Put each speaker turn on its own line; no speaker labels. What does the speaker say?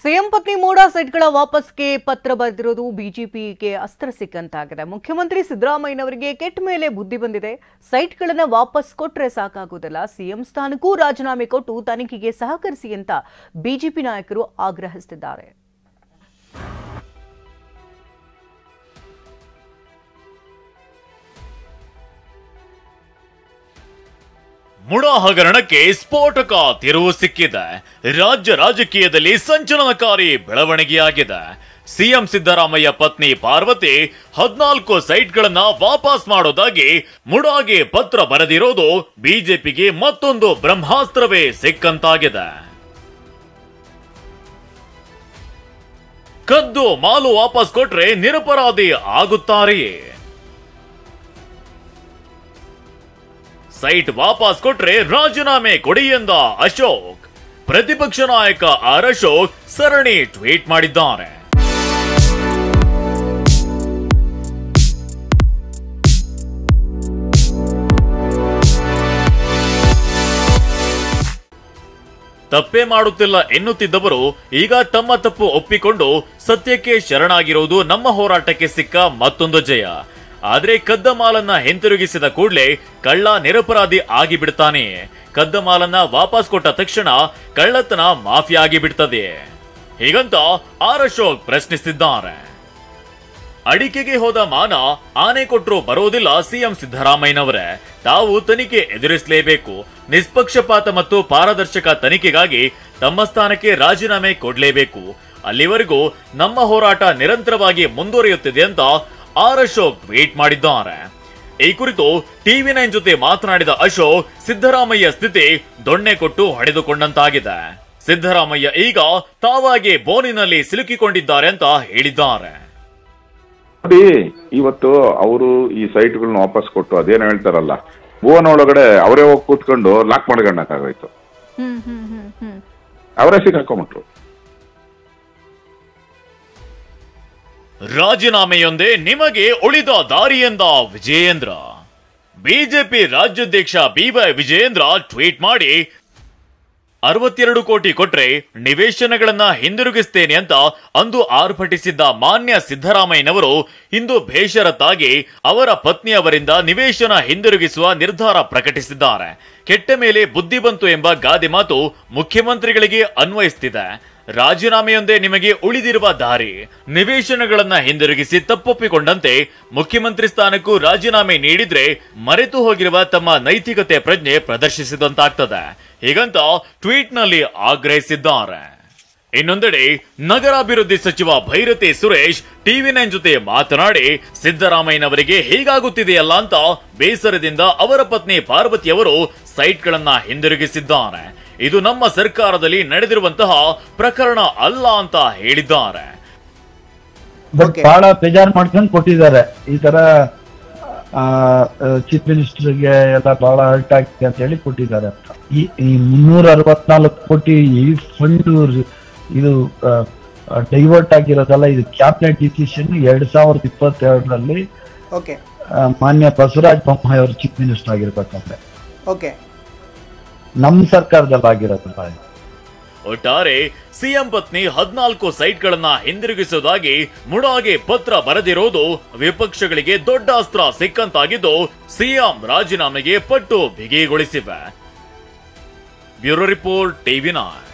CM ಪತ್ನಿ ಮೂಡಾ ಸೈಟ್ಗಳ ವಾಪಸ್ಗೆ ಪತ್ರ ಬರೆದಿರೋದು ಬಿಜೆಪಿಗೆ ಅಸ್ತ್ರ ಸಿಕ್ಕಂತಾಗಿದೆ. ಮುಖ್ಯಮಂತ್ರಿ ಸಿದ್ದರಾಮಯ್ಯನವರಿಗೆ ಕೆಟ್ಟ ಮೇಲೆ ಬುದ್ಧಿ ಬಂದಿದೆ. ಸೈಟ್ಗಳನ್ನು ವಾಪಸ್ ಕೊಟ್ರೆ ಸಾಕಾಗುವುದಿಲ್ಲ, ಸಿಎಂ ಸ್ಥಾನಕ್ಕೂ ರಾಜೀನಾಮೆ ಕೊಟ್ಟು ತನಿಖೆಗೆ ಸಹಕರಿಸಿ ಅಂತ ಬಿಜೆಪಿ ನಾಯಕರು ಆಗ್ರಹಿಸುತ್ತಿದ್ದಾರೆ.
ಮುಡಾ ಹಗರಣಕ್ಕೆ ಸ್ಫೋಟಕ ತಿರುವು ಸಿಕ್ಕಿದೆ. ರಾಜ್ಯ ರಾಜಕೀಯದಲ್ಲಿ ಸಂಚಲನಕಾರಿ ಬೆಳವಣಿಗೆಯಾಗಿದೆ. ಸಿಎಂ ಸಿದ್ದರಾಮಯ್ಯ ಪತ್ನಿ ಪಾರ್ವತಿ 14 ಸೈಟ್ಗಳನ್ನ ವಾಪಸ್ ಮಾಡೋದಾಗಿ ಮುಡಾಗೆ ಪತ್ರ ಬರೆದಿರೋದು ಬಿಜೆಪಿಗೆ ಮತ್ತೊಂದು ಬ್ರಹ್ಮಾಸ್ತ್ರವೇ ಸಿಕ್ಕಂತಾಗಿದೆ. ಕದ್ದು ಮಾಲು ವಾಪಸ್ ಕೊಟ್ರೆ ನಿರಪರಾಧಿ ಆಗುತ್ತಾರೆಯೇ? ಸೈಟ್ ವಾಪಸ್ ಕೊಟ್ರೆ ರಾಜೀನಾಮೆ ಕೊಡಿ ಎಂದ ಅಶೋಕ್. ಪ್ರತಿಪಕ್ಷ ನಾಯಕ ಆರ್ ಅಶೋಕ್ ಸರಣಿ ಟ್ವೀಟ್ ಮಾಡಿದ್ದಾರೆ. ತಪ್ಪೇ ಮಾಡುತ್ತಿಲ್ಲ ಎನ್ನುತ್ತಿದ್ದವರು ಈಗ ತಮ್ಮ ತಪ್ಪು ಒಪ್ಪಿಕೊಂಡು ಸತ್ಯಕ್ಕೆ ಶರಣಾಗಿರುವುದು ನಮ್ಮ ಹೋರಾಟಕ್ಕೆ ಸಿಕ್ಕ ಮತ್ತೊಂದು ಜಯ. ಆದ್ರೆ ಕದ್ದ ಮಾಲನ್ನ ಹಿಂತಿರುಗಿಸಿದ ಕೂಡಲೇ ಕಳ್ಳ ನಿರಪರಾಧಿ ಆಗಿಬಿಡ್ತಾನೆ. ಕದ್ದ ಮಾಲನ್ನ ವಾಪಸ್ ಕೊಟ್ಟ ತಕ್ಷಣ ಕಳ್ಳತನ ಮಾಫಿ ಆಗಿಬಿಡ್ತದೆ. ಹೀಗಂತ ಆರ್ ಅಶೋಕ್ ಪ್ರಶ್ನಿಸಿದ್ದಾರೆ. ಅಡಿಕೆಗೆ ಹೋದ ಮಾನ ಆನೆ ಕೊಟ್ಟರು ಬರೋದಿಲ್ಲ. ಸಿಎಂ ಸಿದ್ದರಾಮಯ್ಯನವರೇ, ತಾವು ತನಿಖೆ ಎದುರಿಸಲೇಬೇಕು. ನಿಷ್ಪಕ್ಷಪಾತ ಮತ್ತು ಪಾರದರ್ಶಕ ತನಿಖೆಗಾಗಿ ತಮ್ಮ ಸ್ಥಾನಕ್ಕೆ ರಾಜೀನಾಮೆ ಕೊಡಲೇಬೇಕು. ಅಲ್ಲಿವರೆಗೂ ನಮ್ಮ ಹೋರಾಟ ನಿರಂತರವಾಗಿ ಮುಂದುವರಿಯುತ್ತಿದೆ ಅಂತ ಆರ್ ಅಶೋಕ್ ಟ್ವೀಟ್ ಮಾಡಿದ್ದಾರೆ. ಈ ಕುರಿತು ಟಿವಿ9 ಜೊತೆ ಮಾತನಾಡಿದ ಅಶೋಕ್, ಸಿದ್ದರಾಮಯ್ಯ ಸ್ಥಿತಿ ದೊಣ್ಣೆ ಕೊಟ್ಟು ಹೊಡೆದುಕೊಂಡಂತಾಗಿದೆ. ಸಿದ್ದರಾಮಯ್ಯ ಈಗ ತಾವಾಗಿ ಬೋನಿನಲ್ಲಿ ಸಿಲುಕಿಕೊಂಡಿದ್ದಾರೆ ಅಂತ ಹೇಳಿದ್ದಾರೆ.
ಇವತ್ತು ಅವರು ಈ ಸೈಟ್ಗಳನ್ನ ವಾಪಸ್ ಕೊಟ್ಟು ಅದೇನು ಹೇಳ್ತಾರಲ್ಲ, ಬೋನ್ ಒಳಗಡೆ ಅವರೇ ಹೋಗಿ ಕೂತ್ಕೊಂಡು ಲಾಕ್ ಮಾಡ್ಕೊಂಡಕ್ಕಾಗೋಯ್ತು. ಅವರೇ ಸಿಕ್ಕಾಕೊಂಡ್ಬಿಟ್ರು.
ರಾಜೀನಾಮೆಯೊಂದೇ ನಿಮಗೆ ಉಳಿದ ದಾರಿ ಎಂದ ವಿಜಯೇಂದ್ರ. ಬಿಜೆಪಿ ರಾಜ್ಯಾಧ್ಯಕ್ಷ ಬಿವೈ ವಿಜಯೇಂದ್ರ ಟ್ವೀಟ್ ಮಾಡಿ 62 ಕೋಟಿ ಕೊಟ್ರೆ ನಿವೇಶನಗಳನ್ನ ಹಿಂದಿರುಗಿಸ್ತೇನೆ ಅಂತ ಅಂದು ಆರ್ಭಟಿಸಿದ್ದ ಮಾನ್ಯ ಸಿದ್ದರಾಮಯ್ಯನವರು ಇಂದು ಬೇಷರತ್ತಾಗಿ ಅವರ ಪತ್ನಿಯವರಿಂದ ನಿವೇಶನ ಹಿಂದಿರುಗಿಸುವ ನಿರ್ಧಾರ ಪ್ರಕಟಿಸಿದ್ದಾರೆ. ಕೆಟ್ಟ ಮೇಲೆ ಬುದ್ಧಿ ಬಂತು ಎಂಬ ಗಾದೆ ಮಾತು ಮುಖ್ಯಮಂತ್ರಿಗಳಿಗೆ ಅನ್ವಯಿಸುತ್ತಿದೆ. ರಾಜೀನಾಮೆಯೊಂದೇ ನಿಮಗೆ ಉಳಿದಿರುವ ದಾರಿ. ನಿವೇಶನಗಳನ್ನ ಹಿಂದಿರುಗಿಸಿ ತಪ್ಪೊಪ್ಪಿಕೊಂಡಂತೆ ಮುಖ್ಯಮಂತ್ರಿ ಸ್ಥಾನಕ್ಕೂ ರಾಜೀನಾಮೆ ನೀಡಿದ್ರೆ ಮರೆತು ಹೋಗಿರುವ ತಮ್ಮ ನೈತಿಕತೆ ಪ್ರಜ್ಞೆ ಪ್ರದರ್ಶಿಸಿದಂತಾಗ್ತದೆ. ಹೀಗಂತ ಟ್ವೀಟ್ ನಲ್ಲಿ ಆಗ್ರಹಿಸಿದ್ದಾರೆ. ಇನ್ನೊಂದೆಡೆ ನಗರಾಭಿವೃದ್ಧಿ ಸಚಿವ ಭೈರತಿ ಸುರೇಶ್ ಟಿವಿ9 ಜೊತೆ ಮಾತನಾಡಿ, ಸಿದ್ದರಾಮಯ್ಯನವರಿಗೆ ಹೀಗಾಗುತ್ತಿದೆಯಲ್ಲ ಅಂತ ಬೇಸರದಿಂದ ಅವರ ಪತ್ನಿ ಪಾರ್ವತಿಯವರು ಸೈಟ್ಗಳನ್ನ ಹಿಂದಿರುಗಿಸಿದ್ದಾರೆ. ಇದು ನಮ್ಮ ಸರ್ಕಾರದಲ್ಲಿ ನಡೆದಿರುವಂತಹ ಪ್ರಕರಣ ಅಲ್ಲ ಅಂತ ಹೇಳಿದ್ದಾರೆ.
ಬಹಳ ಬೇಜಾರು ಮಾಡ್ಕೊಂಡು ಕೊಟ್ಟಿದ್ದಾರೆ. ಈ ತರ ಚೀಫ್ ಮಿನಿಸ್ಟರ್ಗೆ ಎಲ್ಲ ಬಹಳ ಹರ್ಟ್ ಆಗಿದೆ ಅಂತ ಹೇಳಿ ಕೊಟ್ಟಿದ್ದಾರೆ. ಈ 364 ಕೋಟಿ ಈ ಫಂಡ್ ಇದು ಡೈವರ್ಟ್ ಆಗಿರೋದಲ್ಲ, ಇದು ಕ್ಯಾಬಿನೆಟ್ ಡಿಸಿಷನ್ 2022ರಲ್ಲಿ ಮಾನ್ಯ ಬಸವರಾಜ ಬೊಮ್ಮಾಯಿ ಅವರು ಚೀಫ್ ಮಿನಿಸ್ಟರ್ ಆಗಿರ್ಬೇಕಂದ್ರೆ ನಮ್ಮ ಸರ್ಕಾರದಲ್ಲಿ ಆಗಿರೋದಲ್ಲ.
ಒಟ್ಟಾರೆ ಸಿಎಂ ಪತ್ನಿ 14 ಸೈಟ್ಗಳನ್ನ ಹಿಂದಿರುಗಿಸುವುದಾಗಿ ಮುಡಾಗೆ ಪತ್ರ ಬರೆದಿರೋದು ವಿಪಕ್ಷಗಳಿಗೆ ದೊಡ್ಡ ಅಸ್ತ್ರ ಸಿಕ್ಕಂತಾಗಿದ್ದು ಸಿಎಂ ರಾಜೀನಾಮೆಗೆ ಪಟ್ಟು ಬಿಗಿಗೊಳಿಸಿವೆ. Bureau report ಟಿವಿ9.